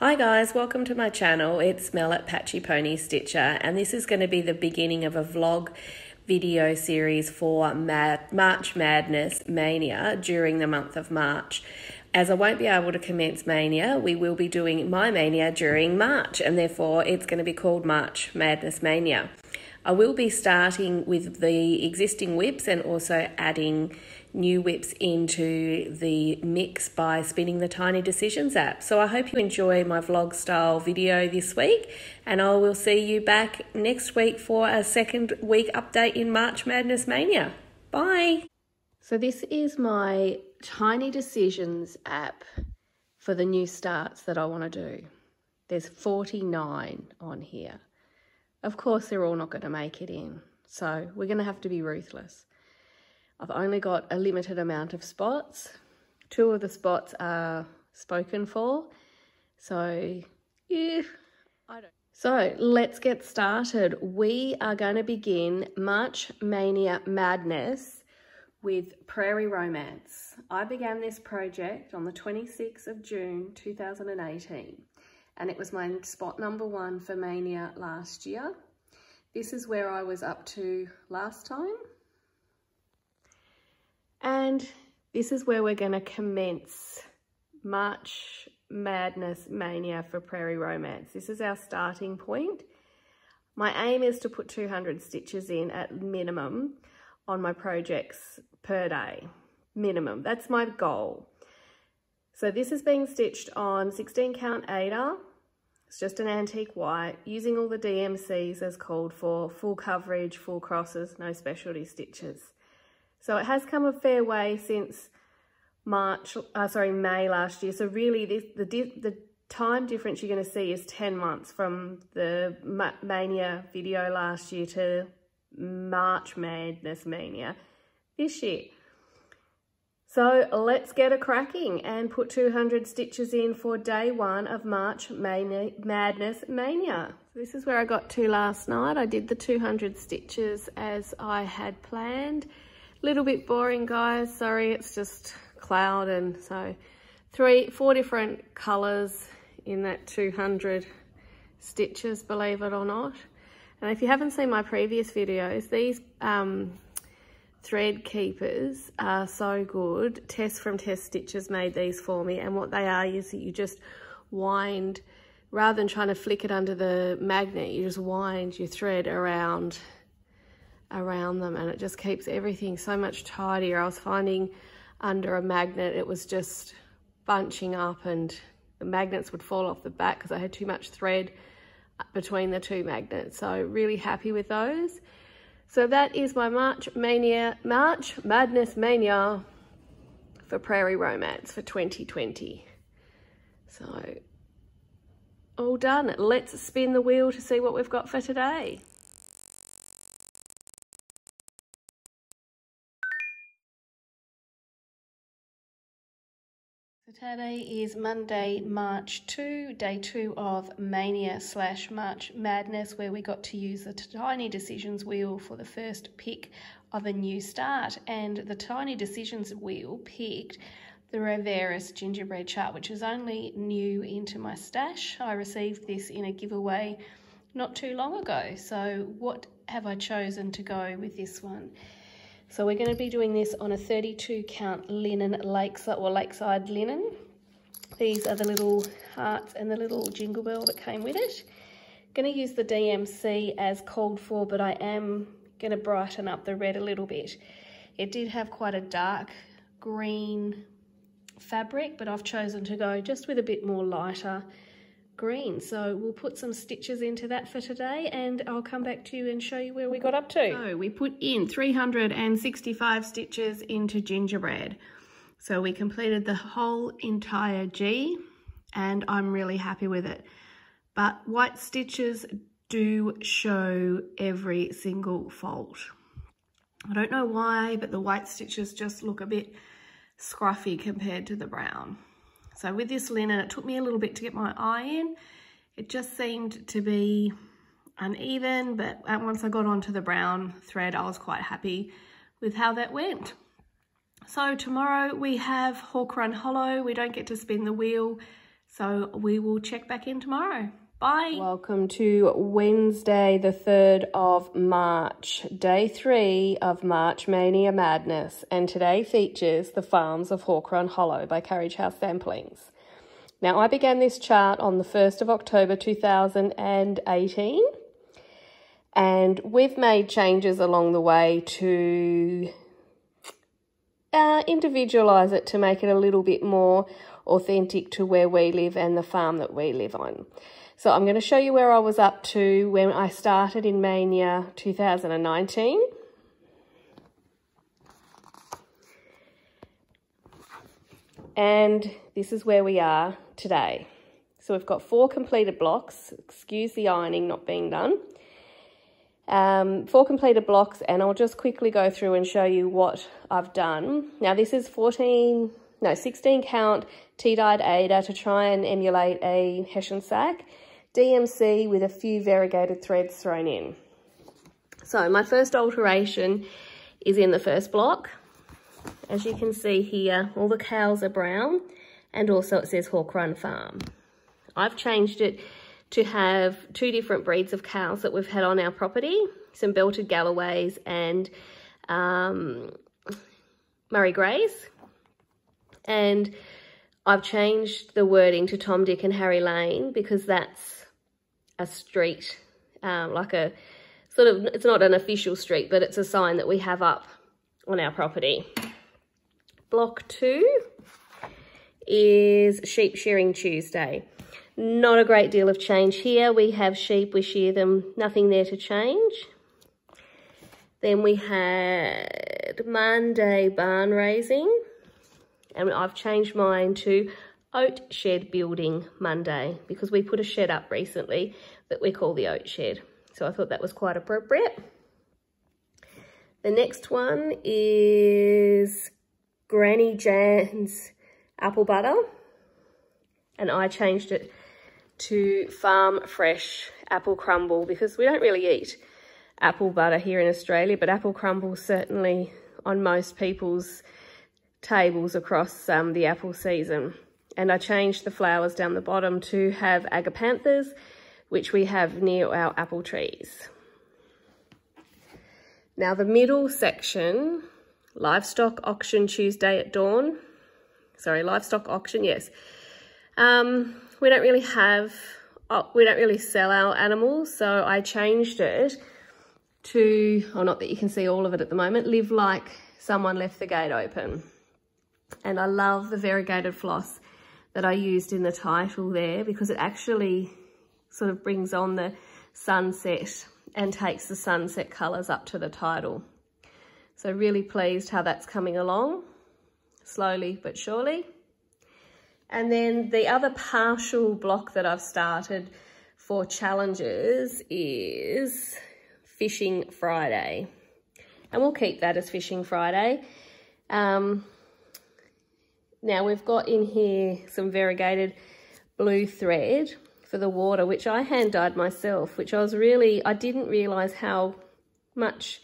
Hi guys, welcome to my channel. It's Mel at Patchy Pony Stitcher, and this is going to be the beginning of a vlog video series for March Madness Mania during the month of March. As I won't be able to commence Mania, we will be doing my Mania during March, and therefore it's going to be called March Madness Mania. I will be starting with the existing whips and also adding new whips into the mix by spinning the Tiny Decisions app. So I hope you enjoy my vlog style video this week, and I will see you back next week for a second week update in March Madness Mania. Bye. So this is my Tiny Decisions app for the new starts that I want to do. There's 49 on here. Of course, they're all not going to make it in, so we're going to have to be ruthless. I've only got a limited amount of spots. 2 of the spots are spoken for, so yeah, So let's get started. We are going to begin March Mania Madness with Prairie Romance. I began this project on the 26th of June 2018. And it was my spot number 1 for Mania last year. This is where I was up to last time. And this is where we're going to commence March Madness Mania for Prairie Romance. This is our starting point. My aim is to put 200 stitches in at minimum on my projects per day. Minimum. That's my goal. So this is being stitched on 16 count Ada. It's just an antique white, using all the DMCs as called for, full coverage, full crosses, no specialty stitches. So it has come a fair way since May last year. So really the time difference you're going to see is 10 months from the Mania video last year to March Madness Mania this year. So let's get a cracking and put 200 stitches in for day 1 of March Madness Mania. This is where I got to last night. I did the 200 stitches as I had planned. A little bit boring, guys. Sorry, it's just cloud, and so 4 different colours in that 200 stitches, believe it or not. And if you haven't seen my previous videos, these thread keepers are so good. Tess from Tess Stitches made these for me, and what they are is that you just wind, rather than trying to flick it under the magnet, you just wind your thread around them, and it just keeps everything so much tidier. I was finding under a magnet it was just bunching up and the magnets would fall off the back because I had too much thread between the 2 magnets. So really happy with those. So that is my March Madness Mania for Prairie Romance for 2020. So all done. Let's spin the wheel to see what we've got for today. So today is Monday, March 2, day 2 of Mania/March Madness, where we got to use the Tiny Decisions wheel for the first pick of a new start. And the Tiny Decisions wheel picked the Rovaris gingerbread chart, which is only new into my stash. I received this in a giveaway not too long ago. So what have I chosen to go with this one? So we're going to be doing this on a 32 count linen lakeside linen. These are the little hearts and the little jingle bell that came with it. Going to use the DMC as called for, but I am going to brighten up the red a little bit. It did have quite a dark green fabric, but I've chosen to go just with a bit more lighter green. So we'll put some stitches into that for today, and I'll come back to you and show you where we got up to. So we put in 365 stitches into gingerbread. So we completed the whole entire G, and I'm really happy with it. But white stitches do show every single fold. I don't know why, but the white stitches just look a bit scruffy compared to the brown. So with this linen, it took me a little bit to get my eye in. It just seemed to be uneven, but once I got onto the brown thread, I was quite happy with how that went. So tomorrow we have Hawk Run Hollow. We don't get to spin the wheel So we will check back in tomorrow. Bye. Welcome to Wednesday, the 3rd of March, day 3 of March Mania Madness. And today features The Farms of Hawk Run Hollow by Carriage Samplings. Now, I began this chart on the 1st of October 2018. And we've made changes along the way to individualise it to make it a little bit more authentic to where we live and the farm that we live on. So I'm going to show you where I was up to when I started in Mania 2019. And this is where we are today. So we've got 4 completed blocks. Excuse the ironing not being done. 4 completed blocks, and I'll just quickly go through and show you what I've done. Now this is 16 count tea-dyed Ada to try and emulate a Hessian sack. DMC with a few variegated threads thrown in. So my first alteration is in the first block. As you can see here, all the cows are brown, and also it says Hawk Run Farm. I've changed it to have 2 different breeds of cows that we've had on our property, some belted Galloways and Murray Greys. And I've changed the wording to Tom, Dick and Harry Lane because that's a street, like a sort of, it's not an official street, but it's a sign that we have up on our property. Block 2 is Sheep Shearing Tuesday. Not a great deal of change here. We have sheep, we shear them, nothing there to change. Then we had Monday Barn Raising, and I've changed mine to Oat Shed Building Monday because we put a shed up recently that we call the Oat Shed. So I thought that was quite appropriate. The next one is Granny Jan's Apple Butter, and I changed it to Farm Fresh Apple Crumble because we don't really eat apple butter here in Australia, but apple crumble certainly on most people's tables across the apple season. And I changed the flowers down the bottom to have agapanthus, which we have near our apple trees. Now the middle section, Livestock Auction Tuesday at dawn. Sorry, Livestock Auction, yes. We don't really sell our animals, so I changed it to, oh, not that you can see all of it at the moment, Live Like Someone Left the Gate Open. And I love the variegated floss that I used in the title there because it actually sort of brings on the sunset and takes the sunset colours up to the title. So really pleased how that's coming along, slowly but surely. And then the other partial block that I've started for challenges is Fishing Friday. And we'll keep that as Fishing Friday. Now we've got in here some variegated blue thread for the water, which I hand dyed myself, which I didn't realise how much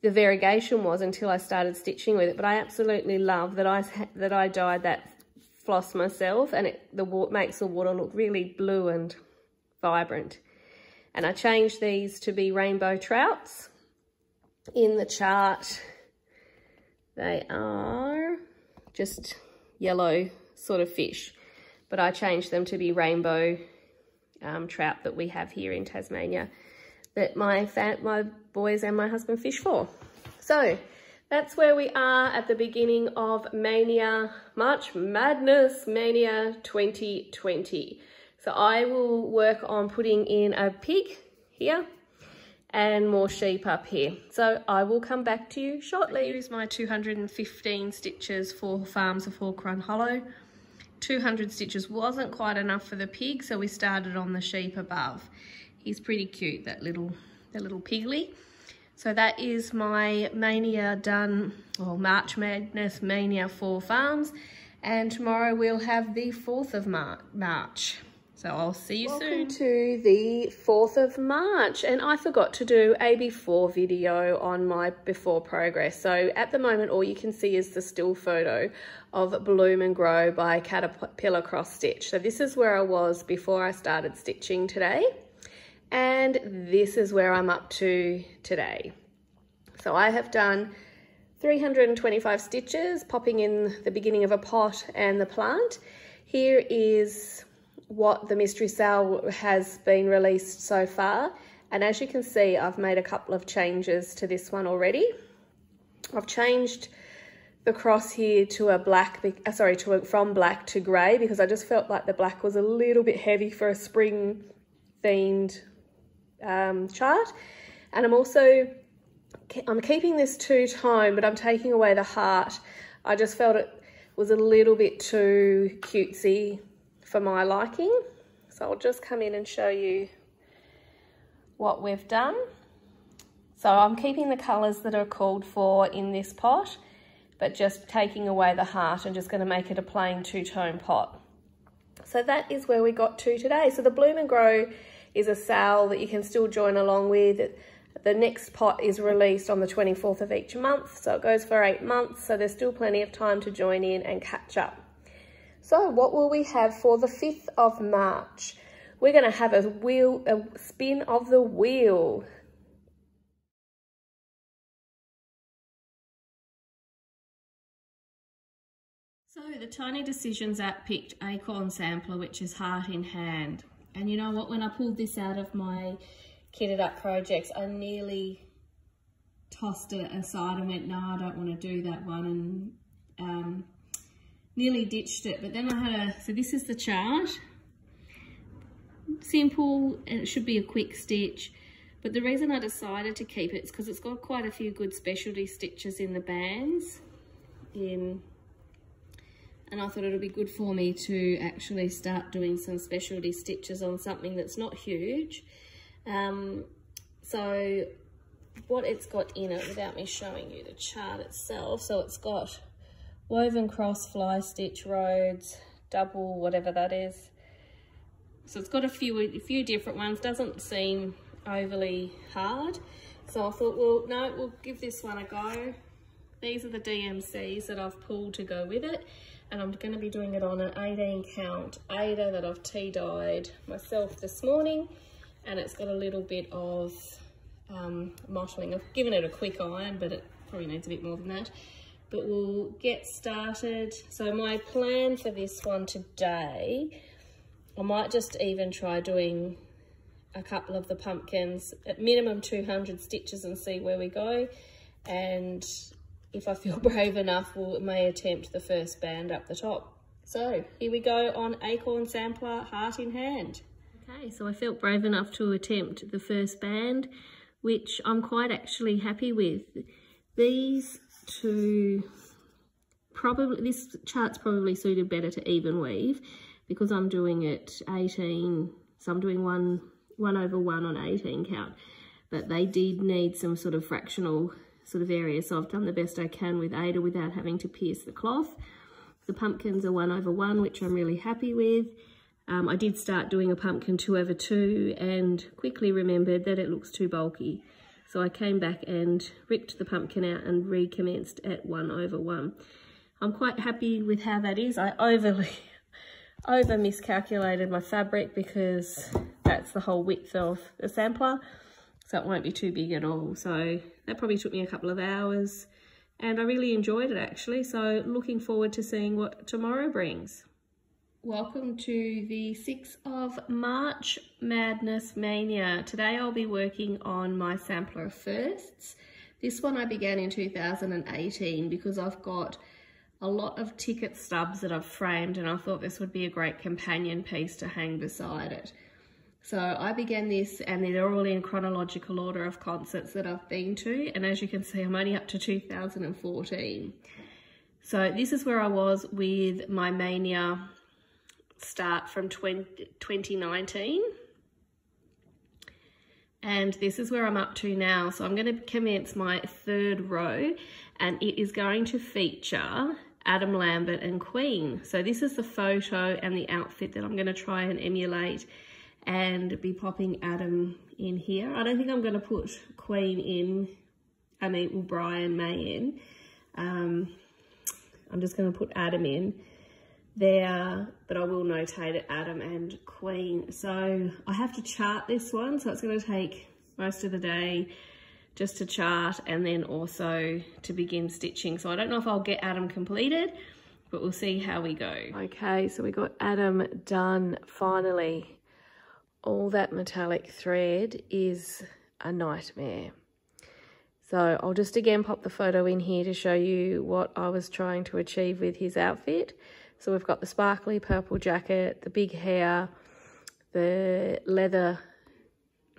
the variegation was until I started stitching with it. But I absolutely love that I dyed that floss myself, and it makes the water look really blue and vibrant. And I changed these to be rainbow trouts. In the chart, they are just yellow sort of fish, but I changed them to be rainbow trout that we have here in Tasmania that my boys and my husband fish for. So that's where we are at the beginning of March Madness Maynia 2020. So I will work on putting in a pig here and more sheep up here. So I will come back to you shortly. Here's my 215 stitches for Farms of Hawk Run Hollow. 200 stitches wasn't quite enough for the pig, so we started on the sheep above. He's pretty cute, that little pigly. So that is my Mania done, or March Madness Maynia for farms. And tomorrow we'll have the 4th of March. So I'll see you soon. Welcome to the 4th of March, and I forgot to do a before video on my before progress. So at the moment, all you can see is the still photo of Bloom and Grow by Caterpillar Cross Stitch. So this is where I was before I started stitching today, and this is where I'm up to today. So I have done 325 stitches, popping in the beginning of a pot and the plant. Here is what the mystery sale has been released so far, and as you can see, I've made a couple of changes to this one already. I've changed the cross here to a black, from black to grey, because I just felt like the black was a little bit heavy for a spring themed chart. And I'm keeping this two-tone, but I'm taking away the heart. I just felt it was a little bit too cutesy for my liking. So I'll just come in and show you what we've done. So I'm keeping the colours that are called for in this pot, but just taking away the heart and just going to make it a plain two-tone pot. So that is where we got to today. So the Bloom and Grow is a sale that you can still join along with. The next pot is released on the 24th of each month, so it goes for 8 months, so there's still plenty of time to join in and catch up. So what will we have for the 5th of March? We're going to have a spin of the wheel. So the Tiny Decisions app picked Acorn Sampler, which is heart in hand. And you know what, when I pulled this out of my kitted up projects, I nearly tossed it aside and went, no, I don't want to do that one, and nearly ditched it. But then I had so this is the chart, simple, and it should be a quick stitch. But the reason I decided to keep it is because it's got quite a few good specialty stitches in the bands, and I thought it would be good for me to actually start doing some specialty stitches on something that's not huge. So what it's got in it, without me showing you the chart itself, so it's got woven cross, fly stitch, Rhodes, double, whatever that is. So it's got a few different ones, doesn't seem overly hard. So I thought, well, no, we'll give this one a go. These are the DMCs that I've pulled to go with it, and I'm going to be doing it on an 18 count Ada that I've tea-dyed myself this morning. And it's got a little bit of mottling. I've given it a quick iron, but it probably needs a bit more than that. But we'll get started. So my plan for this one today, I might just even try doing a couple of the pumpkins, at minimum 200 stitches, and see where we go. And if I feel brave enough, we may attempt the first band up the top. So here we go on Acorn Sampler, heart in hand. Okay, so I felt brave enough to attempt the first band, which I'm quite actually happy with. These two, this chart's probably suited better to even weave, because I'm doing it 18, so I'm doing 1 over 1 on 18 count, but they did need some sort of fractional sort of area, so I've done the best I can with Ada without having to pierce the cloth. The pumpkins are 1 over 1, which I'm really happy with. I did start doing a pumpkin 2 over 2 and quickly remembered that it looks too bulky. So I came back and ripped the pumpkin out and recommenced at 1 over 1. I'm quite happy with how that is. I over miscalculated my fabric, because that's the whole width of the sampler. So it won't be too big at all. So that probably took me a couple of hours, and I really enjoyed it actually. So looking forward to seeing what tomorrow brings. Welcome to the 6th of March Madness Mania. Today I'll be working on my sampler firsts. This one I began in 2018 because I've got a lot of ticket stubs that I've framed, and I thought this would be a great companion piece to hang beside it. So I began this, and they're all in chronological order of concerts that I've been to, and as you can see, I'm only up to 2014. So this is where I was with my Mania start from 2019, and this is where I'm up to now. So I'm going to commence my 3rd row, and it is going to feature Adam Lambert and Queen. So this is the photo and the outfit that I'm going to try and emulate and be popping Adam in here. I don't think I'm going to put Queen in, Brian May in. I'm just going to put Adam in there, but I will notate it Adam and Queen. So I have to chart this one, so it's going to take most of the day just to chart and then also to begin stitching. So I don't know if I'll get Adam completed, but we'll see how we go. Okay, so we got Adam done finally. All that metallic thread is a nightmare. So I'll just again pop the photo in here to show you what I was trying to achieve with his outfit. So we've got the sparkly purple jacket, the big hair, the leather,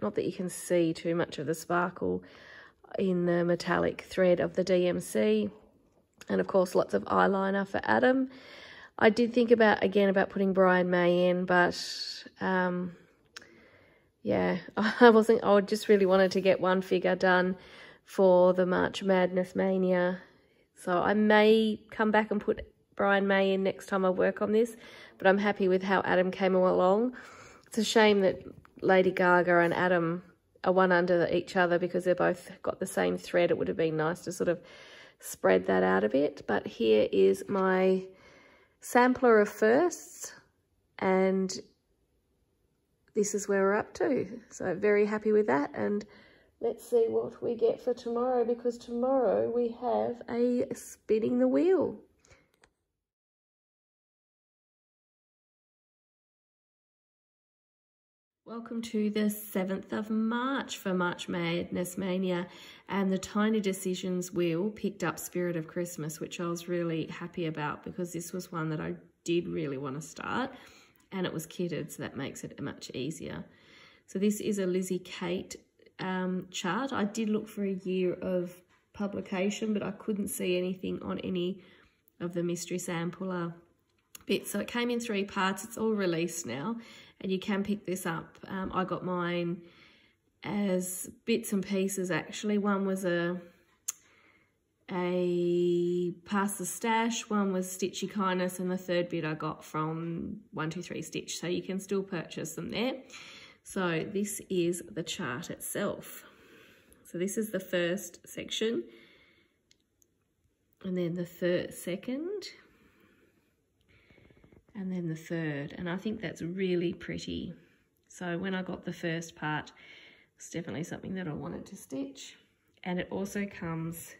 not that you can see too much of the sparkle in the metallic thread of the DMC, and of course lots of eyeliner for Adam. I did think about putting Brian May in, but yeah, I just really wanted to get one figure done for the March Madness Maynia. So I may come back and put Brian May in next time I work on this, but I'm happy with how Adam came along. It's a shame that Lady Gaga and Adam are one under each other because they're both got the same thread. It would have been nice to sort of spread that out a bit. But here is my sampler of firsts, and this is where we're up to. So very happy with that, and let's see what we get for tomorrow, because tomorrow we have a spinning the wheel. Welcome to the 7th of March for March Madness Maynia, and the Tiny Decisions wheel picked up Spirit of Christmas, which I was really happy about because this was one that I did really want to start, and it was kitted, so that makes it much easier. So this is a Lizzie Kate chart. I did look for a year of publication, but I couldn't see anything on any of the mystery sampler bits. So it came in 3 parts. It's all released now, and you can pick this up. I got mine as bits and pieces actually. One was a Pass the Stash, one was Stitchy Kindness, and the third bit I got from 123 Stitch. So you can still purchase them there. So this is the chart itself. So this is the first section, and then the second, and then the third, and I think that's really pretty. So when I got the first part, it's definitely something that I wanted to stitch. And it also comes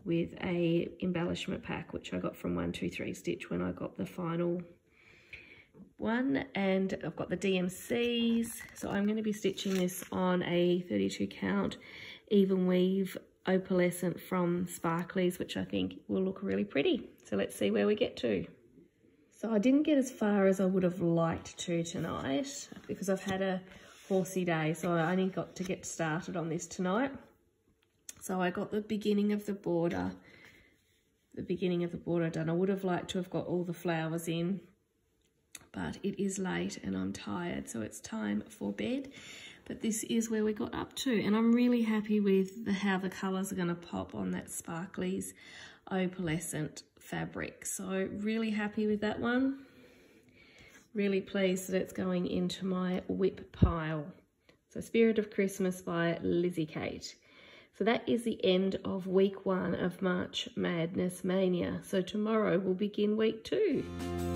with a embellishment pack, which I got from 123 Stitch when I got the final one. And I've got the DMCs, so I'm going to be stitching this on a 32 count even weave opalescent from Sparklies, which I think will look really pretty. So let's see where we get to. So I didn't get as far as I would have liked to tonight because I've had a horsey day, so I only got to get started on this tonight. So I got the beginning of the border done. I would have liked to have got all the flowers in, but it is late and I'm tired, so it's time for bed. But this is where we got up to, and I'm really happy with how the colours are going to pop on that Sparklies opalescent fabric. So really happy with that one. Really pleased that it's going into my whip pile. So Spirit of Christmas by Lizzie Kate. So that is the end of week 1 of March Madness Maynia. So tomorrow we'll begin week 2.